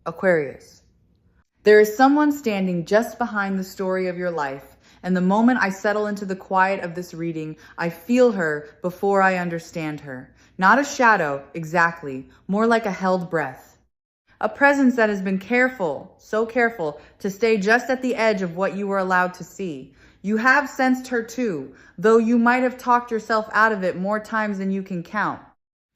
Aquarius. There is someone standing just behind the story of your life, and the moment I settle into the quiet of this reading, I feel her before I understand her. Not a shadow, exactly, more like a held breath. A presence that has been careful, so careful, to stay just at the edge of what you were allowed to see. You have sensed her too, though you might have talked yourself out of it more times than you can count.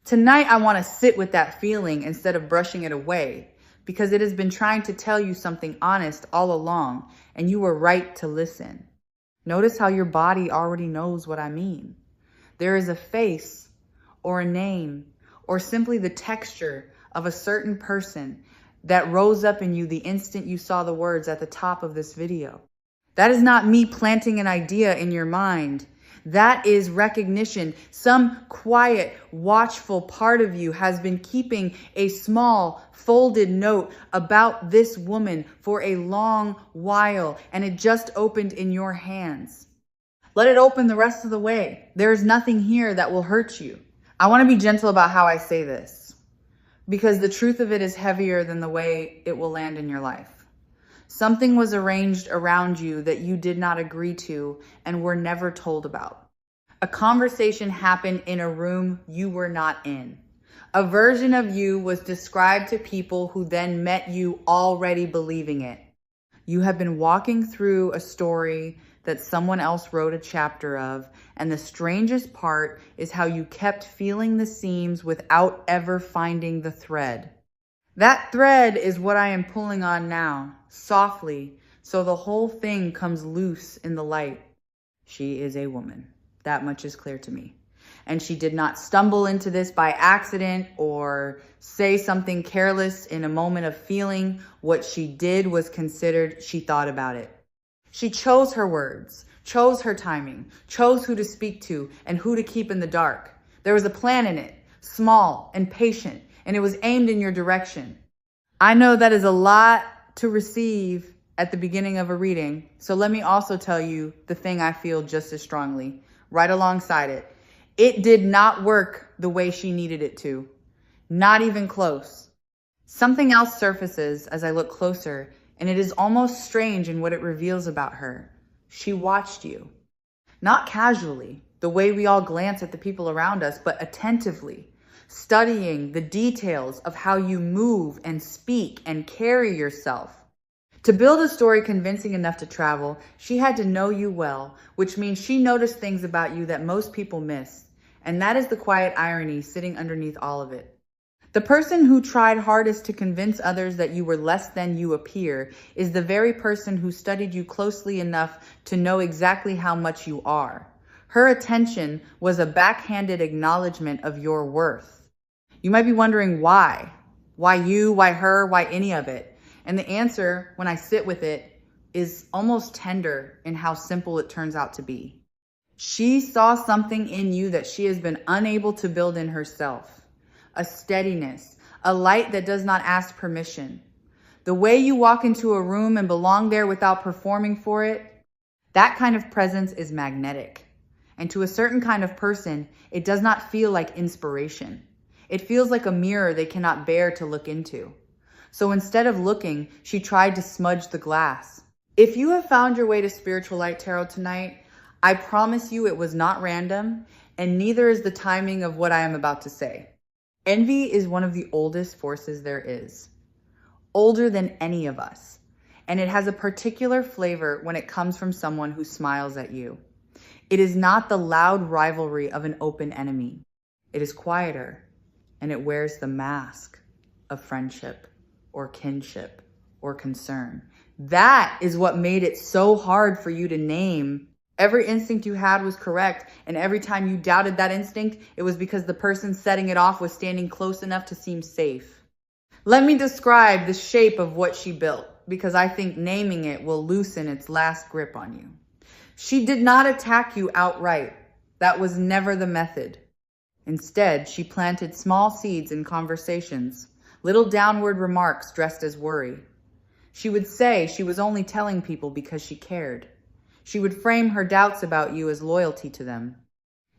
Tonight, I want to sit with that feeling instead of brushing it away, because it has been trying to tell you something honest all along, and you were right to listen. Notice how your body already knows what I mean. There is a face, or a name, or simply the texture of a certain person that rose up in you the instant you saw the words at the top of this video. That is not me planting an idea in your mind. That is recognition. Some quiet, watchful part of you has been keeping a small, folded note about this woman for a long while, and it just opened in your hands. Let it open the rest of the way. There is nothing here that will hurt you. I want to be gentle about how I say this, because the truth of it is heavier than the way it will land in your life. Something was arranged around you that you did not agree to and were never told about. A conversation happened in a room you were not in. A version of you was described to people who then met you already believing it. You have been walking through a story that someone else wrote a chapter of, and the strangest part is how you kept feeling the seams without ever finding the thread. That thread is what I am pulling on now, softly, so the whole thing comes loose in the light. She is a woman. That much is clear to me. And she did not stumble into this by accident or say something careless in a moment of feeling. What she did was considered. She thought about it. She chose her words, chose her timing, chose who to speak to and who to keep in the dark. There was a plan in it, small and patient, and it was aimed in your direction. I know that is a lot to receive at the beginning of a reading, so let me also tell you the thing I feel just as strongly, right alongside it. It did not work the way she needed it to, not even close. Something else surfaces as I look closer, and it is almost strange in what it reveals about her. She watched you, not casually, the way we all glance at the people around us, but attentively, studying the details of how you move and speak and carry yourself. To build a story convincing enough to travel, she had to know you well, which means she noticed things about you that most people miss. And that is the quiet irony sitting underneath all of it. The person who tried hardest to convince others that you were less than you appear is the very person who studied you closely enough to know exactly how much you are. Her attention was a backhanded acknowledgement of your worth. You might be wondering why. Why you, why her, why any of it? And the answer, when I sit with it, is almost tender in how simple it turns out to be. She saw something in you that she has been unable to build in herself. A steadiness, a light that does not ask permission. The way you walk into a room and belong there without performing for it, that kind of presence is magnetic. And to a certain kind of person, it does not feel like inspiration. It feels like a mirror they cannot bear to look into. So instead of looking, she tried to smudge the glass. If you have found your way to Spiritual Light Tarot tonight, I promise you it was not random, and neither is the timing of what I am about to say. Envy is one of the oldest forces there is, older than any of us, and it has a particular flavor when it comes from someone who smiles at you. It is not the loud rivalry of an open enemy. It is quieter, and it wears the mask of friendship or kinship or concern. That is what made it so hard for you to name. Every instinct you had was correct, and every time you doubted that instinct, it was because the person setting it off was standing close enough to seem safe. Let me describe the shape of what she built, because I think naming it will loosen its last grip on you. She did not attack you outright. That was never the method. Instead, she planted small seeds in conversations, little downward remarks dressed as worry. She would say she was only telling people because she cared. She would frame her doubts about you as loyalty to them.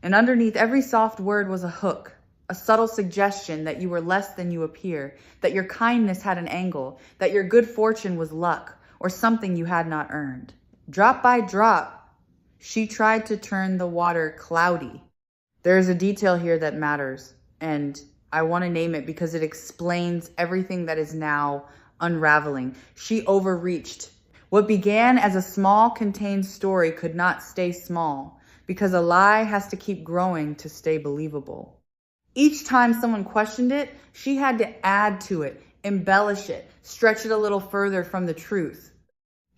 And underneath every soft word was a hook, a subtle suggestion that you were less than you appear, that your kindness had an angle, that your good fortune was luck, or something you had not earned. Drop by drop, she tried to turn the water cloudy. There is a detail here that matters, and I want to name it because it explains everything that is now unraveling. She overreached. What began as a small, contained story could not stay small, because a lie has to keep growing to stay believable. Each time someone questioned it, she had to add to it, embellish it, stretch it a little further from the truth.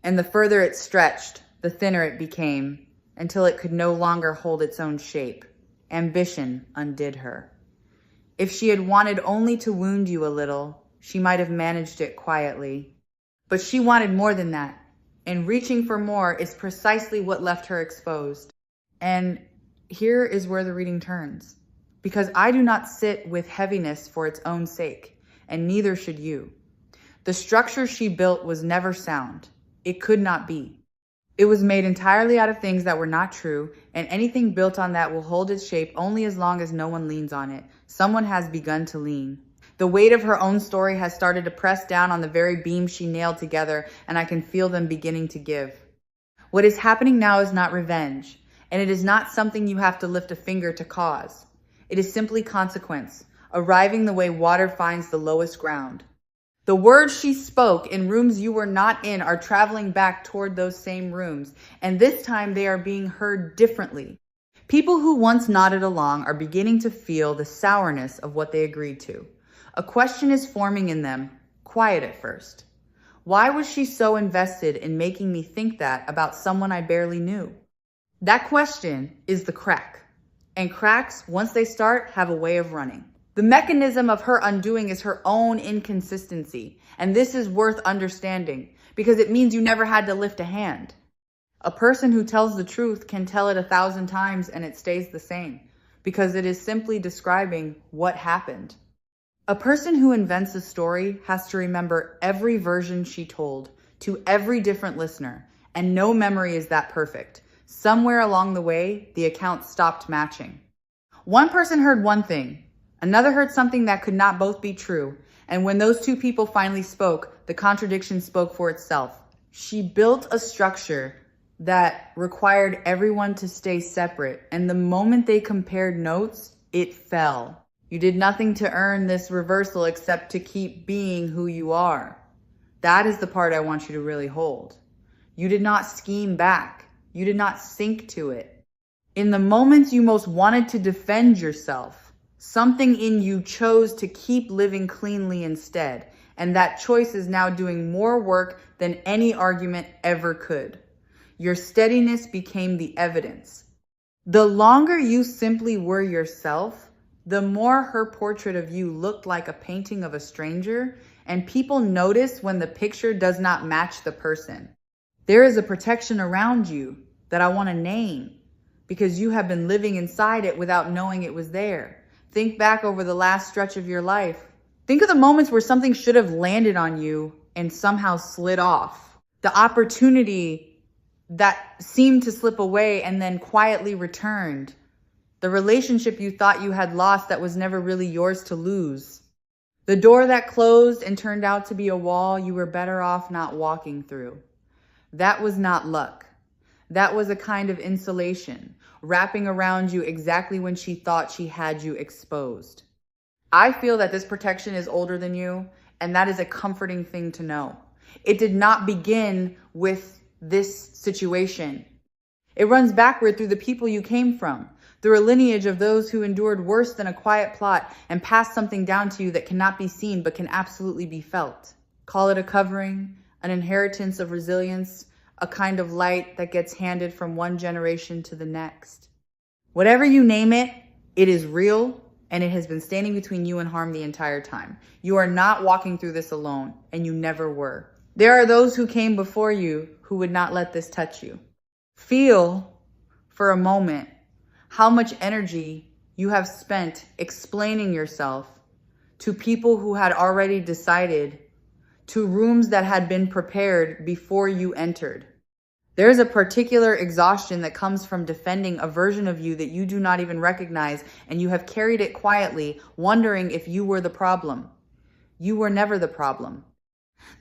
And the further it stretched, the thinner it became, until it could no longer hold its own shape. Ambition undid her. If she had wanted only to wound you a little, she might have managed it quietly. But she wanted more than that, and reaching for more is precisely what left her exposed. And here is where the reading turns. Because I do not sit with heaviness for its own sake, and neither should you. The structure she built was never sound. It could not be. It was made entirely out of things that were not true, and anything built on that will hold its shape only as long as no one leans on it. Someone has begun to lean. The weight of her own story has started to press down on the very beams she nailed together, and I can feel them beginning to give. What is happening now is not revenge, and it is not something you have to lift a finger to cause. It is simply consequence, arriving the way water finds the lowest ground. The words she spoke in rooms you were not in are traveling back toward those same rooms, and this time they are being heard differently. People who once nodded along are beginning to feel the sourness of what they agreed to. A question is forming in them, quiet at first. Why was she so invested in making me think that about someone I barely knew? That question is the crack. And cracks, once they start, have a way of running. The mechanism of her undoing is her own inconsistency. And this is worth understanding because it means you never had to lift a hand. A person who tells the truth can tell it 1,000 times and it stays the same because it is simply describing what happened. A person who invents a story has to remember every version she told to every different listener, and no memory is that perfect. Somewhere along the way, the accounts stopped matching. One person heard one thing, another heard something that could not both be true, and when those two people finally spoke, the contradiction spoke for itself. She built a structure that required everyone to stay separate, and the moment they compared notes, it fell. You did nothing to earn this reversal except to keep being who you are. That is the part I want you to really hold. You did not scheme back. You did not sink to it. In the moments you most wanted to defend yourself, something in you chose to keep living cleanly instead, and that choice is now doing more work than any argument ever could. Your steadiness became the evidence. The longer you simply were yourself, the more her portrait of you looked like a painting of a stranger, and people notice when the picture does not match the person. There is a protection around you that I want to name because you have been living inside it without knowing it was there. Think back over the last stretch of your life. Think of the moments where something should have landed on you and somehow slid off. The opportunity that seemed to slip away and then quietly returned. The relationship you thought you had lost that was never really yours to lose. The door that closed and turned out to be a wall you were better off not walking through. That was not luck. That was a kind of insulation, wrapping around you exactly when she thought she had you exposed. I feel that this protection is older than you, and that is a comforting thing to know. It did not begin with this situation. It runs backward through the people you came from, through a lineage of those who endured worse than a quiet plot and passed something down to you that cannot be seen but can absolutely be felt. Call it a covering, an inheritance of resilience, a kind of light that gets handed from one generation to the next. Whatever you name it, it is real, and it has been standing between you and harm the entire time. You are not walking through this alone, and you never were. There are those who came before you who would not let this touch you. Feel, for a moment, how much energy you have spent explaining yourself to people who had already decided, to rooms that had been prepared before you entered. There's a particular exhaustion that comes from defending a version of you that you do not even recognize, and you have carried it quietly, wondering if you were the problem. You were never the problem.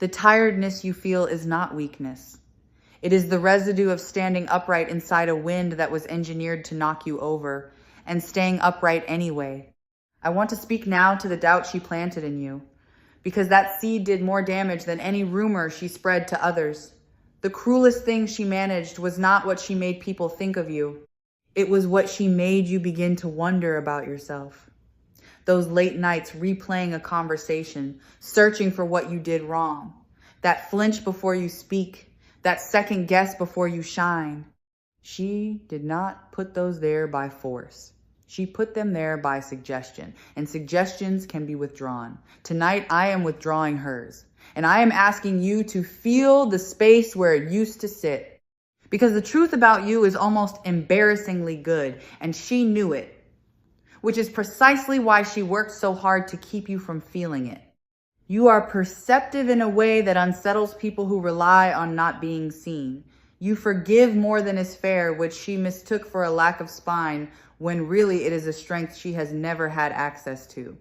The tiredness you feel is not weakness. It is the residue of standing upright inside a wind that was engineered to knock you over, and staying upright anyway. I want to speak now to the doubt she planted in you, because that seed did more damage than any rumor she spread to others. The cruelest thing she managed was not what she made people think of you. It was what she made you begin to wonder about yourself. Those late nights replaying a conversation, searching for what you did wrong. That flinch before you speak, that second guess before you shine. She did not put those there by force. She put them there by suggestion, and suggestions can be withdrawn. Tonight, I am withdrawing hers, and I am asking you to feel the space where it used to sit. Because the truth about you is almost embarrassingly good, and she knew it, which is precisely why she worked so hard to keep you from feeling it. You are perceptive in a way that unsettles people who rely on not being seen. You forgive more than is fair, which she mistook for a lack of spine, when really it is a strength she has never had access to.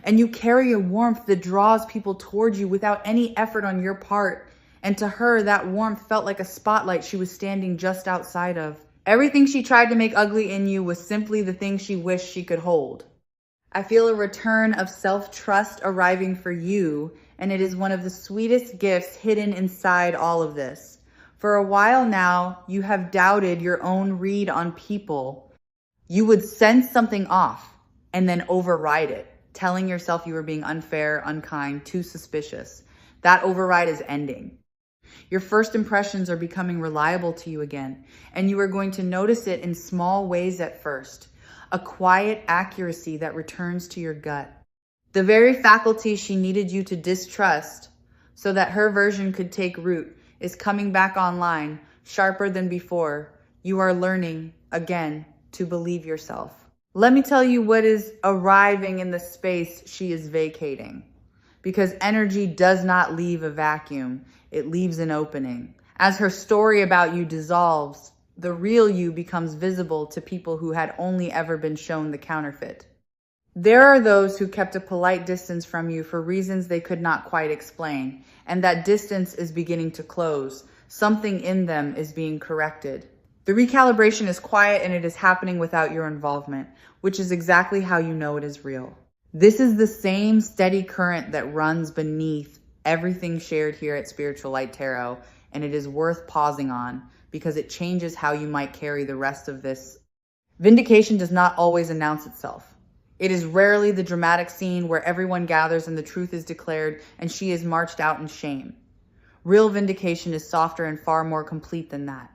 And you carry a warmth that draws people towards you without any effort on your part. And to her, that warmth felt like a spotlight she was standing just outside of. Everything she tried to make ugly in you was simply the thing she wished she could hold. I feel a return of self-trust arriving for you, and it is one of the sweetest gifts hidden inside all of this. For a while now, you have doubted your own read on people. You would sense something off and then override it, telling yourself you were being unfair, unkind, too suspicious. That override is ending. Your first impressions are becoming reliable to you again, and you are going to notice it in small ways at first. A quiet accuracy that returns to your gut. The very faculty she needed you to distrust so that her version could take root is coming back online, sharper than before. You are learning, again, to believe yourself. Let me tell you what is arriving in the space she is vacating. Because energy does not leave a vacuum, it leaves an opening. As her story about you dissolves, the real you becomes visible to people who had only ever been shown the counterfeit. There are those who kept a polite distance from you for reasons they could not quite explain, and that distance is beginning to close. Something in them is being corrected. The recalibration is quiet and it is happening without your involvement, which is exactly how you know it is real. This is the same steady current that runs beneath everything shared here at Spiritual Light Tarot, and it is worth pausing on because it changes how you might carry the rest of this. Vindication does not always announce itself. It is rarely the dramatic scene where everyone gathers and the truth is declared and she is marched out in shame. Real vindication is softer and far more complete than that.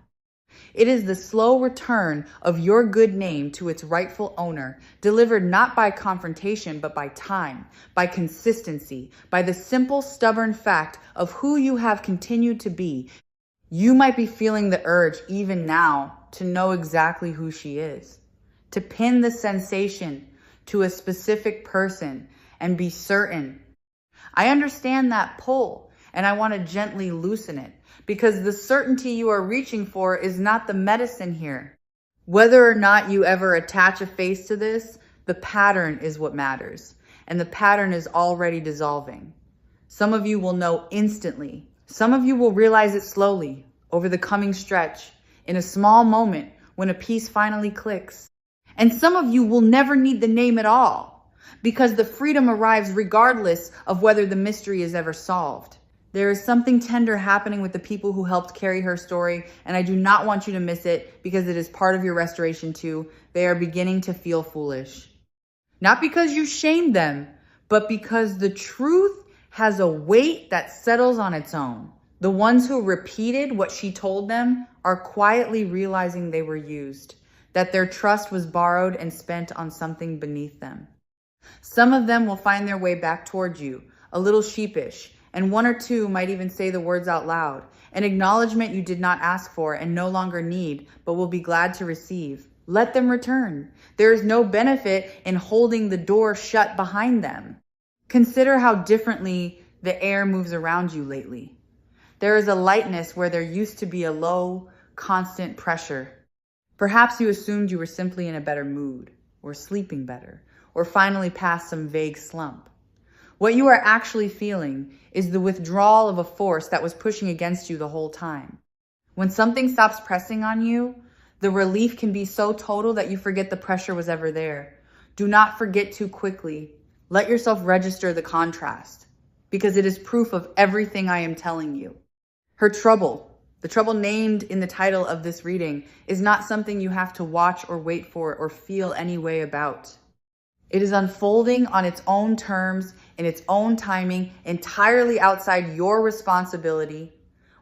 It is the slow return of your good name to its rightful owner, delivered not by confrontation, but by time, by consistency, by the simple, stubborn fact of who you have continued to be. You might be feeling the urge even now to know exactly who she is, to pin the sensation to a specific person and be certain. I understand that pull, and I want to gently loosen it. Because the certainty you are reaching for is not the medicine here. Whether or not you ever attach a face to this, the pattern is what matters. And the pattern is already dissolving. Some of you will know instantly. Some of you will realize it slowly, over the coming stretch, in a small moment when a piece finally clicks. And some of you will never need the name at all, because the freedom arrives regardless of whether the mystery is ever solved. There is something tender happening with the people who helped carry her story, and I do not want you to miss it because it is part of your restoration too. They are beginning to feel foolish. Not because you shamed them, but because the truth has a weight that settles on its own. The ones who repeated what she told them are quietly realizing they were used, that their trust was borrowed and spent on something beneath them. Some of them will find their way back towards you, a little sheepish, and one or two might even say the words out loud, an acknowledgement you did not ask for and no longer need, but will be glad to receive. Let them return. There is no benefit in holding the door shut behind them. Consider how differently the air moves around you lately. There is a lightness where there used to be a low, constant pressure. Perhaps you assumed you were simply in a better mood, or sleeping better, or finally past some vague slump. What you are actually feeling is the withdrawal of a force that was pushing against you the whole time. When something stops pressing on you, the relief can be so total that you forget the pressure was ever there. Do not forget too quickly. Let yourself register the contrast, because it is proof of everything I am telling you. Her trouble, the trouble named in the title of this reading, is not something you have to watch or wait for or feel any way about. It is unfolding on its own terms, in its own timing, entirely outside your responsibility.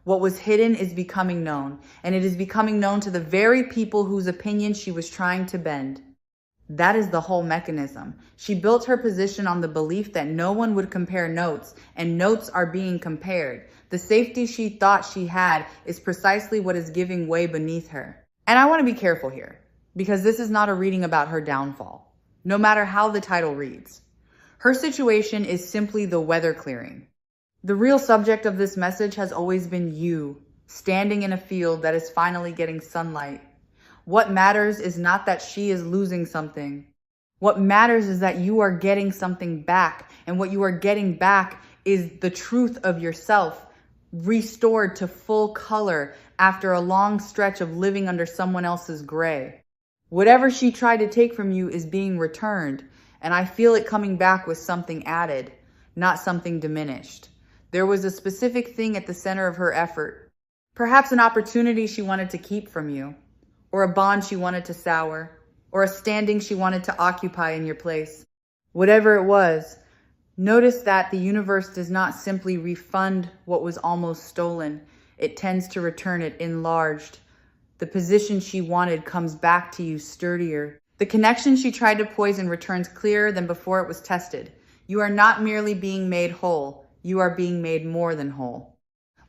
What was hidden is becoming known, and it is becoming known to the very people whose opinion she was trying to bend. That is the whole mechanism. She built her position on the belief that no one would compare notes, and notes are being compared. The safety she thought she had is precisely what is giving way beneath her. And I want to be careful here, because this is not a reading about her downfall, no matter how the title reads. Her situation is simply the weather clearing. The real subject of this message has always been you, standing in a field that is finally getting sunlight. What matters is not that she is losing something. What matters is that you are getting something back, and what you are getting back is the truth of yourself, restored to full color after a long stretch of living under someone else's gray. Whatever she tried to take from you is being returned, and I feel it coming back with something added, not something diminished. There was a specific thing at the center of her effort, perhaps an opportunity she wanted to keep from you, or a bond she wanted to sour, or a standing she wanted to occupy in your place. Whatever it was, notice that the universe does not simply refund what was almost stolen. It tends to return it enlarged. The position she wanted comes back to you sturdier. The connection she tried to poison returns clearer than before it was tested. You are not merely being made whole. You are being made more than whole.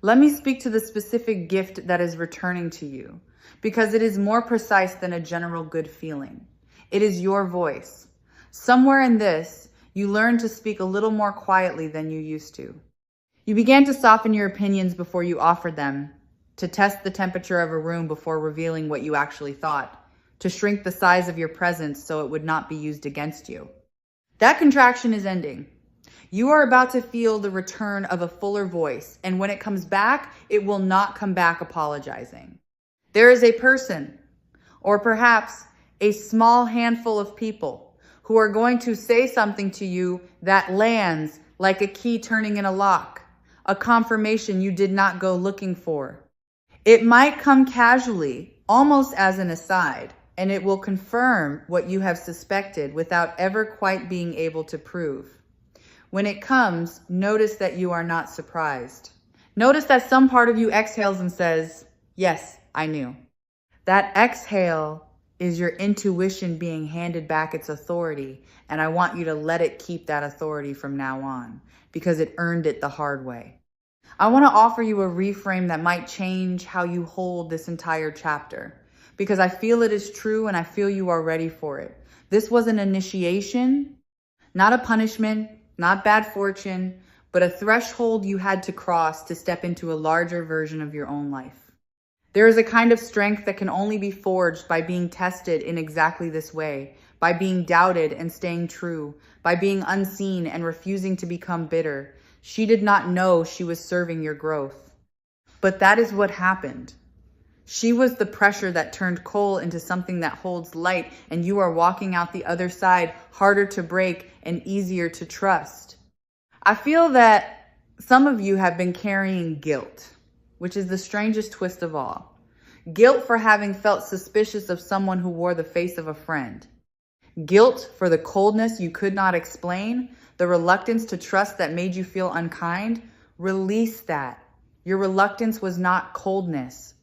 Let me speak to the specific gift that is returning to you, because it is more precise than a general good feeling. It is your voice. Somewhere in this, you learned to speak a little more quietly than you used to. You began to soften your opinions before you offered them, to test the temperature of a room before revealing what you actually thought, to shrink the size of your presence so it would not be used against you. That contraction is ending. You are about to feel the return of a fuller voice, and when it comes back, it will not come back apologizing. There is a person, or perhaps a small handful of people, who are going to say something to you that lands like a key turning in a lock, a confirmation you did not go looking for. It might come casually, almost as an aside, and it will confirm what you have suspected without ever quite being able to prove. When it comes, notice that you are not surprised. Notice that some part of you exhales and says, "Yes, I knew." That exhale is your intuition being handed back its authority, and I want you to let it keep that authority from now on, because it earned it the hard way. I want to offer you a reframe that might change how you hold this entire chapter, because I feel it is true and I feel you are ready for it. This was an initiation, not a punishment, not bad fortune, but a threshold you had to cross to step into a larger version of your own life. There is a kind of strength that can only be forged by being tested in exactly this way, by being doubted and staying true, by being unseen and refusing to become bitter. She did not know she was serving your growth. But that is what happened. She was the pressure that turned coal into something that holds light, and you are walking out the other side, harder to break and easier to trust. I feel that some of you have been carrying guilt, which is the strangest twist of all. Guilt for having felt suspicious of someone who wore the face of a friend. Guilt for the coldness you could not explain, the reluctance to trust that made you feel unkind. Release that. Your reluctance was not coldness.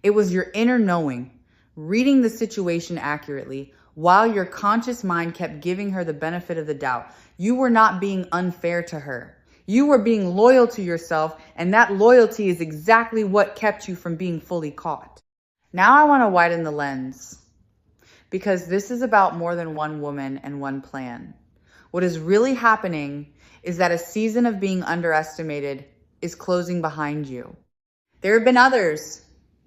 It was your inner knowing, reading the situation accurately, while your conscious mind kept giving her the benefit of the doubt. You were not being unfair to her. You were being loyal to yourself, and that loyalty is exactly what kept you from being fully caught. Now I want to widen the lens, because this is about more than one woman and one plan. What is really happening is that a season of being underestimated is closing behind you. There have been others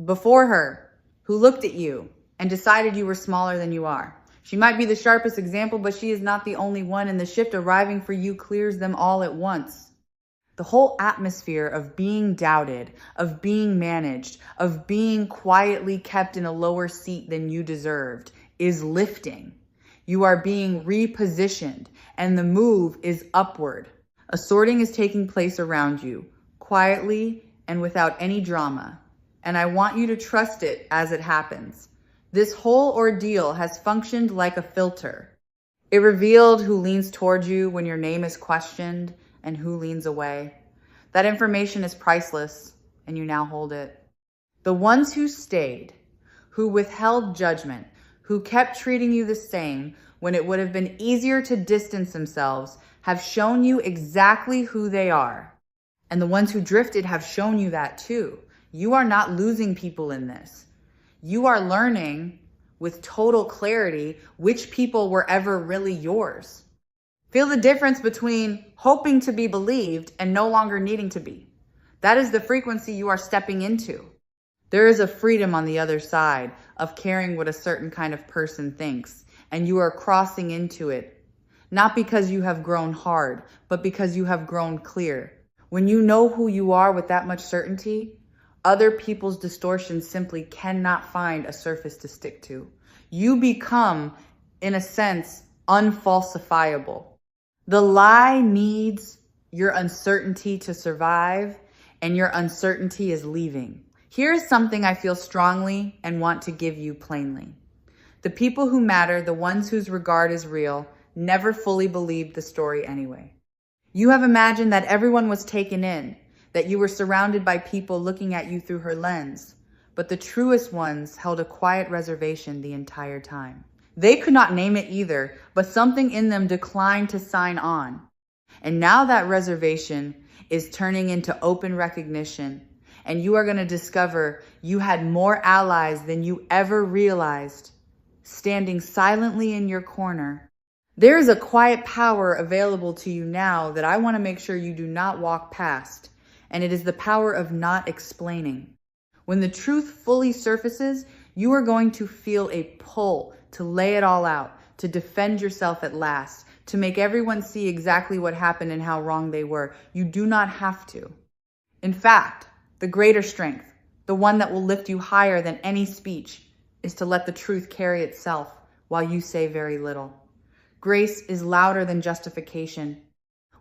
before her who looked at you and decided you were smaller than you are. She might be the sharpest example, but she is not the only one, and the shift arriving for you clears them all at once. The whole atmosphere of being doubted, of being managed, of being quietly kept in a lower seat than you deserved is lifting. You are being repositioned, and the move is upward. A sorting is taking place around you, quietly and without any drama. And I want you to trust it as it happens. This whole ordeal has functioned like a filter. It revealed who leans towards you when your name is questioned and who leans away. That information is priceless, and you now hold it. The ones who stayed, who withheld judgment, who kept treating you the same when it would have been easier to distance themselves, have shown you exactly who they are. And the ones who drifted have shown you that too. You are not losing people in this. You are learning with total clarity which people were ever really yours. Feel the difference between hoping to be believed and no longer needing to be. That is the frequency you are stepping into. There is a freedom on the other side of caring what a certain kind of person thinks, and you are crossing into it, not because you have grown hard, but because you have grown clear. When you know who you are with that much certainty, other people's distortions simply cannot find a surface to stick to. You become, in a sense, unfalsifiable. The lie needs your uncertainty to survive, and your uncertainty is leaving. Here's something I feel strongly and want to give you plainly. The people who matter, the ones whose regard is real, never fully believed the story anyway. You have imagined that everyone was taken in, that you were surrounded by people looking at you through her lens, but the truest ones held a quiet reservation the entire time. They could not name it either, but something in them declined to sign on. And now that reservation is turning into open recognition, and you are going to discover you had more allies than you ever realized, standing silently in your corner. There is a quiet power available to you now that I want to make sure you do not walk past. And it is the power of not explaining. When the truth fully surfaces, you are going to feel a pull to lay it all out, to defend yourself at last, to make everyone see exactly what happened and how wrong they were. You do not have to. In fact, the greater strength, the one that will lift you higher than any speech, is to let the truth carry itself while you say very little. Grace is louder than justification.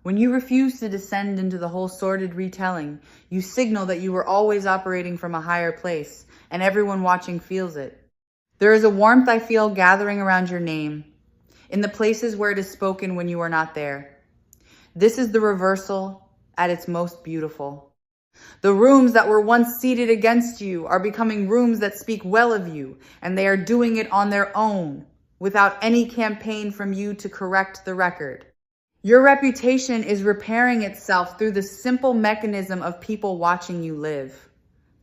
When you refuse to descend into the whole sordid retelling, you signal that you were always operating from a higher place, and everyone watching feels it. There is a warmth I feel gathering around your name, in the places where it is spoken when you are not there. This is the reversal at its most beautiful. The rooms that were once seated against you are becoming rooms that speak well of you, and they are doing it on their own, without any campaign from you to correct the record. Your reputation is repairing itself through the simple mechanism of people watching you live.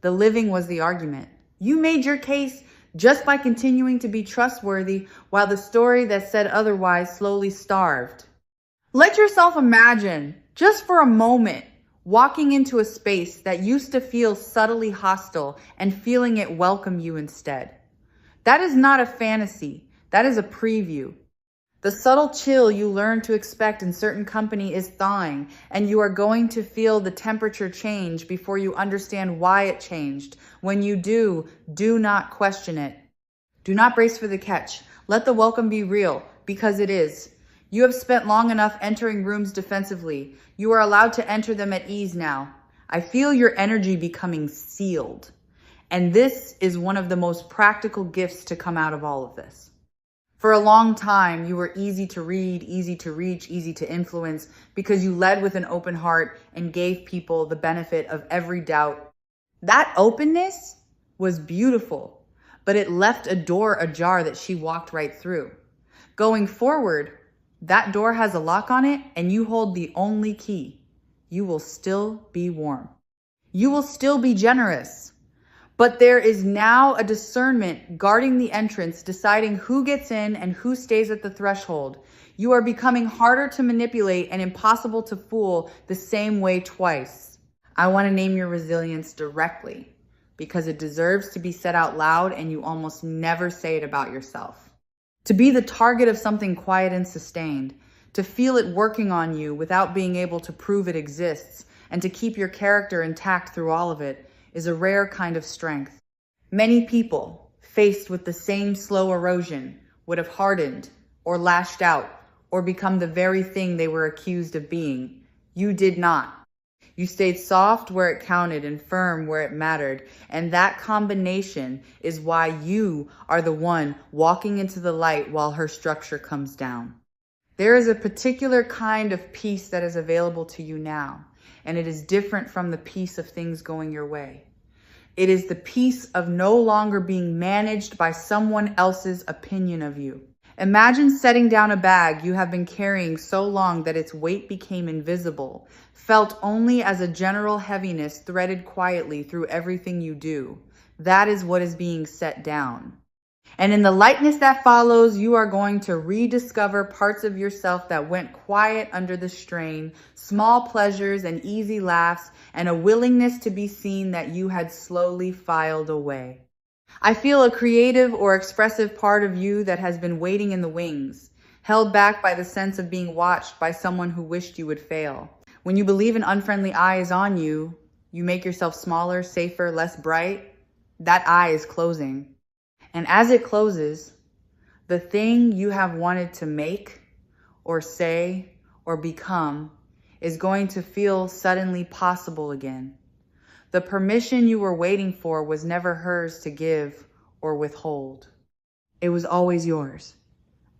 The living was the argument. You made your case just by continuing to be trustworthy while the story that said otherwise slowly starved. Let yourself imagine, just for a moment, walking into a space that used to feel subtly hostile and feeling it welcome you instead. That is not a fantasy. That is a preview. The subtle chill you learn to expect in certain company is thawing, and you are going to feel the temperature change before you understand why it changed. When you do not question it. Do not brace for the catch. Let the welcome be real, because it is. You have spent long enough entering rooms defensively. You are allowed to enter them at ease now. I feel your energy becoming sealed. And this is one of the most practical gifts to come out of all of this. For a long time, you were easy to read, easy to reach, easy to influence, because you led with an open heart and gave people the benefit of every doubt. That openness was beautiful, but it left a door ajar that she walked right through. Going forward, that door has a lock on it, and you hold the only key. You will still be warm. You will still be generous. But there is now a discernment guarding the entrance, deciding who gets in and who stays at the threshold. You are becoming harder to manipulate and impossible to fool the same way twice. I want to name your resilience directly because it deserves to be said out loud and you almost never say it about yourself. To be the target of something quiet and sustained, to feel it working on you without being able to prove it exists, and to keep your character intact through all of it is a rare kind of strength. Many people, faced with the same slow erosion, would have hardened or lashed out or become the very thing they were accused of being. You did not. You stayed soft where it counted and firm where it mattered. And that combination is why you are the one walking into the light while her structure comes down. There is a particular kind of peace that is available to you now, and it is different from the peace of things going your way. It is the peace of no longer being managed by someone else's opinion of you. Imagine setting down a bag you have been carrying so long that its weight became invisible, felt only as a general heaviness threaded quietly through everything you do. That is what is being set down. And in the lightness that follows, you are going to rediscover parts of yourself that went quiet under the strain, small pleasures and easy laughs, and a willingness to be seen that you had slowly filed away. I feel a creative or expressive part of you that has been waiting in the wings, held back by the sense of being watched by someone who wished you would fail. When you believe an unfriendly eye is on you, you make yourself smaller, safer, less bright. That eye is closing. And as it closes, the thing you have wanted to make or say or become is going to feel suddenly possible again. The permission you were waiting for was never hers to give or withhold. It was always yours,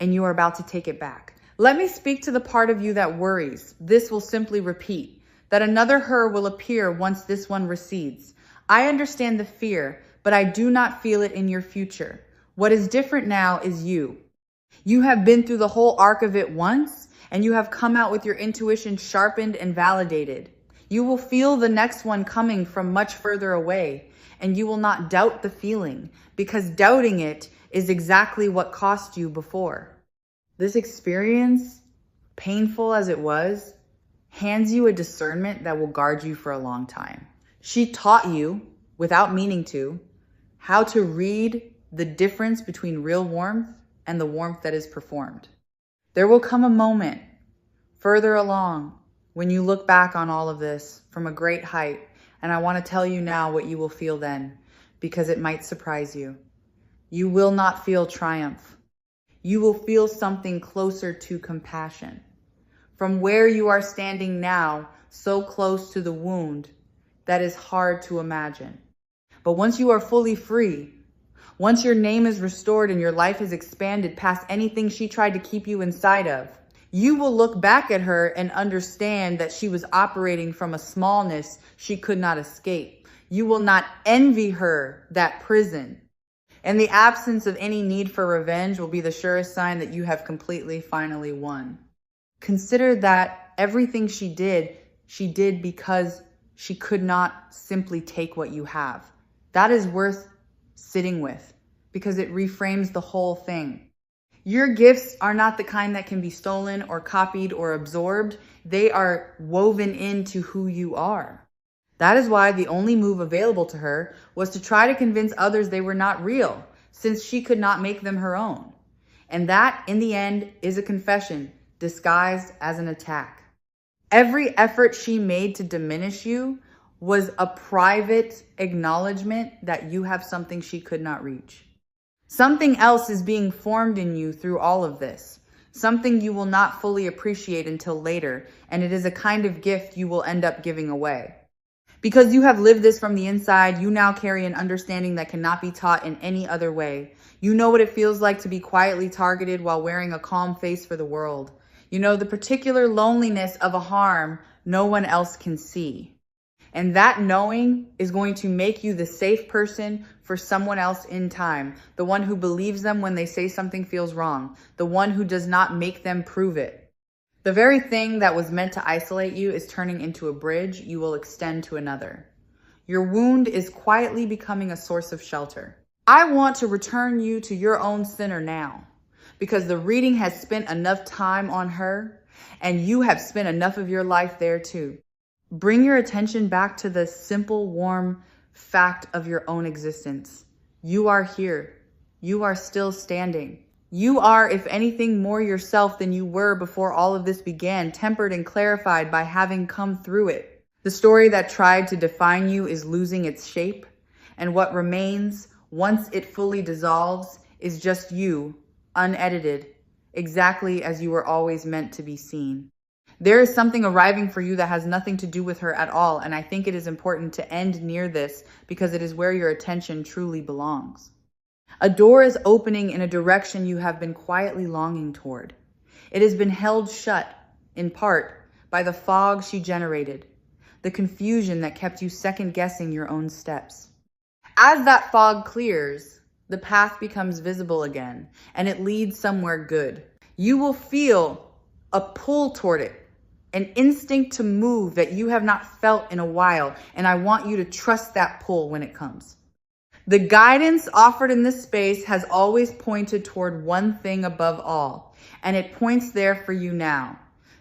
and you are about to take it back. Let me speak to the part of you that worries. This will simply repeat, that another her will appear once this one recedes. I understand the fear, but I do not feel it in your future. What is different now is you. You have been through the whole arc of it once, and you have come out with your intuition sharpened and validated. You will feel the next one coming from much further away, and you will not doubt the feeling, because doubting it is exactly what cost you before. This experience, painful as it was, hands you a discernment that will guard you for a long time. She taught you, without meaning to, how to read the difference between real warmth and the warmth that is performed. There will come a moment further along when you look back on all of this from a great height, and I want to tell you now what you will feel then, because it might surprise you. You will not feel triumph. You will feel something closer to compassion. From where you are standing now, so close to the wound, that is hard to imagine. But once you are fully free, once your name is restored and your life is expanded past anything she tried to keep you inside of, you will look back at her and understand that she was operating from a smallness she could not escape. You will not envy her that prison. And the absence of any need for revenge will be the surest sign that you have completely, finally won. Consider that everything she did because she could not simply take what you have. That is worth sitting with because it reframes the whole thing. Your gifts are not the kind that can be stolen or copied or absorbed. They are woven into who you are. That is why the only move available to her was to try to convince others they were not real, since she could not make them her own. And that, in the end, is a confession disguised as an attack. Every effort she made to diminish you was a private acknowledgement that you have something she could not reach. Something else is being formed in you through all of this, something you will not fully appreciate until later, and it is a kind of gift you will end up giving away. Because you have lived this from the inside, you now carry an understanding that cannot be taught in any other way. You know what it feels like to be quietly targeted while wearing a calm face for the world. You know the particular loneliness of a harm no one else can see. And that knowing is going to make you the safe person for someone else in time. The one who believes them when they say something feels wrong. The one who does not make them prove it. The very thing that was meant to isolate you is turning into a bridge you will extend to another. Your wound is quietly becoming a source of shelter. I want to return you to your own center now, because the reading has spent enough time on her, and you have spent enough of your life there too. Bring your attention back to the simple, warm fact of your own existence. You are here. You are still standing. You are, if anything, more yourself than you were before all of this began, tempered and clarified by having come through it. The story that tried to define you is losing its shape, and what remains, once it fully dissolves, is just you, unedited, exactly as you were always meant to be seen. There is something arriving for you that has nothing to do with her at all, and I think it is important to end near this because it is where your attention truly belongs. A door is opening in a direction you have been quietly longing toward. It has been held shut, in part, by the fog she generated, the confusion that kept you second-guessing your own steps. As that fog clears, the path becomes visible again, and it leads somewhere good. You will feel a pull toward it, an instinct to move that you have not felt in a while, and I want you to trust that pull when it comes. The guidance offered in this space has always pointed toward one thing above all, and it points there for you now.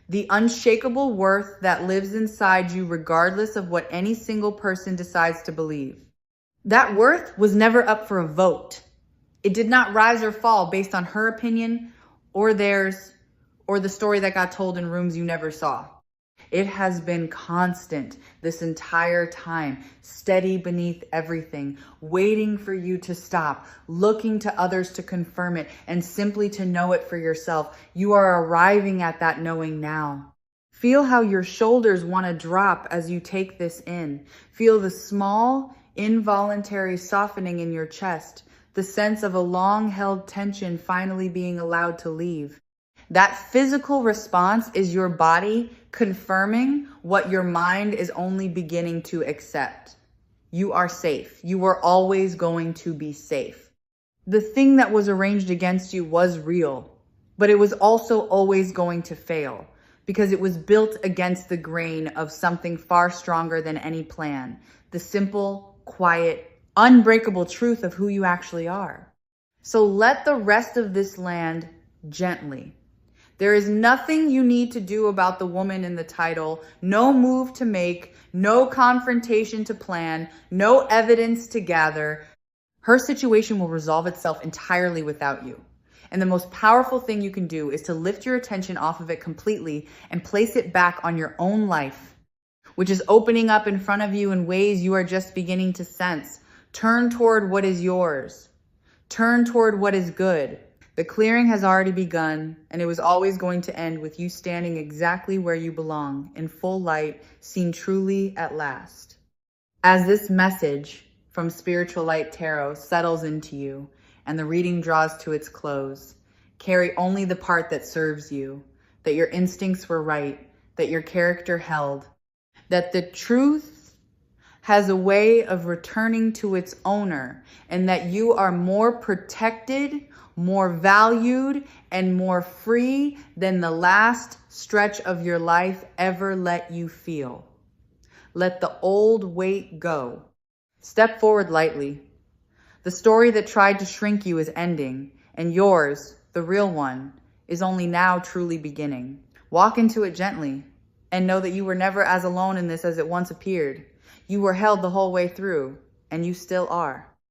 The unshakable worth that lives inside you regardless of what any single person decides to believe. That worth was never up for a vote. It did not rise or fall based on her opinion or theirs, or the story that got told in rooms you never saw. It has been constant this entire time, steady beneath everything, waiting for you to stop, looking to others to confirm it, and simply to know it for yourself. You are arriving at that knowing now. Feel how your shoulders want to drop as you take this in. Feel the small, involuntary softening in your chest, the sense of a long-held tension finally being allowed to leave. That physical response is your body confirming what your mind is only beginning to accept. You are safe. You were always going to be safe. The thing that was arranged against you was real, but it was also always going to fail because it was built against the grain of something far stronger than any plan. The simple, quiet, unbreakable truth of who you actually are. So let the rest of this land gently. There is nothing you need to do about the woman in the title, no move to make, no confrontation to plan, no evidence to gather. Her situation will resolve itself entirely without you. And the most powerful thing you can do is to lift your attention off of it completely and place it back on your own life, which is opening up in front of you in ways you are just beginning to sense. Turn toward what is yours. Turn toward what is good. The clearing has already begun, and it was always going to end with you standing exactly where you belong, in full light, seen truly at last. As this message from Spiritual Light Tarot settles into you, and the reading draws to its close, carry only the part that serves you, that your instincts were right, that your character held, that the truth has a way of returning to its owner, and that you are more protected, more valued, and more free than the last stretch of your life ever let you feel. Let the old weight go. Step forward lightly. The story that tried to shrink you is ending, and yours, the real one, is only now truly beginning. Walk into it gently, and know that you were never as alone in this as it once appeared. You were held the whole way through, and you still are.